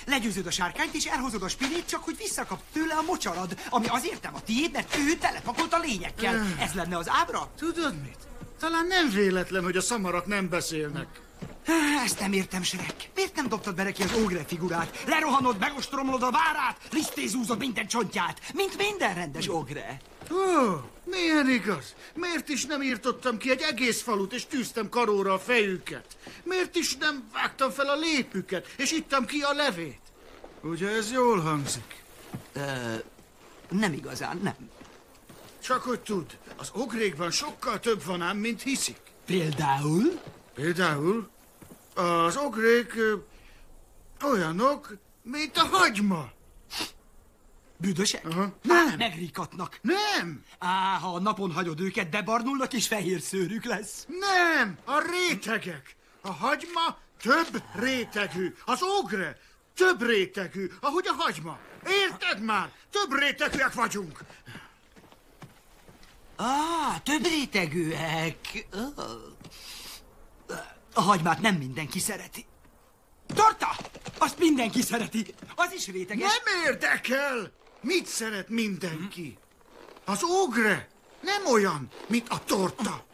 Legyőzöd a sárkányt, és elhozod a spinét, csak hogy visszakap tőle a mocsarad, ami azért nem a tiéd, mert ő telepakolt a lényekkel. Ez lenne az ábra? Tudod mit? Talán nem véletlen, hogy a szamarak nem beszélnek. Ezt nem értem, Shrek. Miért nem dobtad be neki az ógre figurát? Lerohanod, megostromolod a várát, lisztézúzod minden csontját, mint minden rendes ógre. Ó, milyen igaz? Miért is nem írtottam ki egy egész falut, és tűztem karóra a fejüket? Miért is nem vágtam fel a lépüket, és ittam ki a levét? Ugye ez jól hangzik? Nem igazán, nem. Csak hogy tudd, az ogrékban sokkal több van ám, mint hiszik. Például? Például az ogrék olyanok, mint a hagyma. Büdösek? Aha. Nem. Megrikatnak. Nem! Ha a napon hagyod őket, bebarnulnak és fehér szőrük lesz. Nem! A rétegek! A hagyma több rétegű. Az ogre több rétegű, ahogy a hagyma. Érted már? Több rétegűek vagyunk. Több rétegűek. A hagymát nem mindenki szereti. Torta! Azt mindenki szereti. Az is réteges. Nem érdekel! Mit szeret mindenki? Az ogre nem olyan, mint a torta.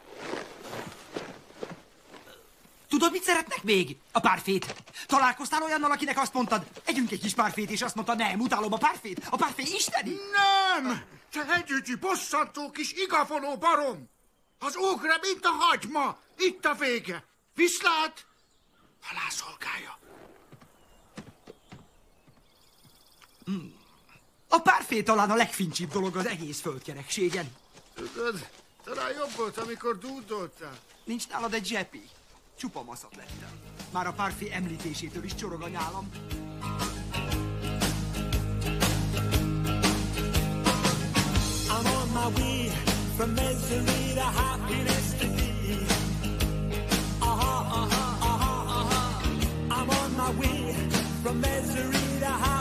Tudod, mit szeretnek még? A párfét. Találkoztál olyannal, akinek azt mondtad, együnk egy kis párfét, és azt mondta, nem, utálom a párfét. A párfé isteni. Nem! Te hegyügyi, bosszantó kis igafonó barom! Az ogre, mint a hagyma! Itt a vége! Viszlát! Halászolgája! A párfé talán a legfincsibb dolog az egész földkerekségen. Tudod, talán jobb volt, amikor dúdoltál. Nincs nálad egy zsepi. Csupa maszat lettem. Már a párfé említésétől is csorog a nyálam. I'm on my way from misery to happiness to thee. I'm on my way from misery to happiness.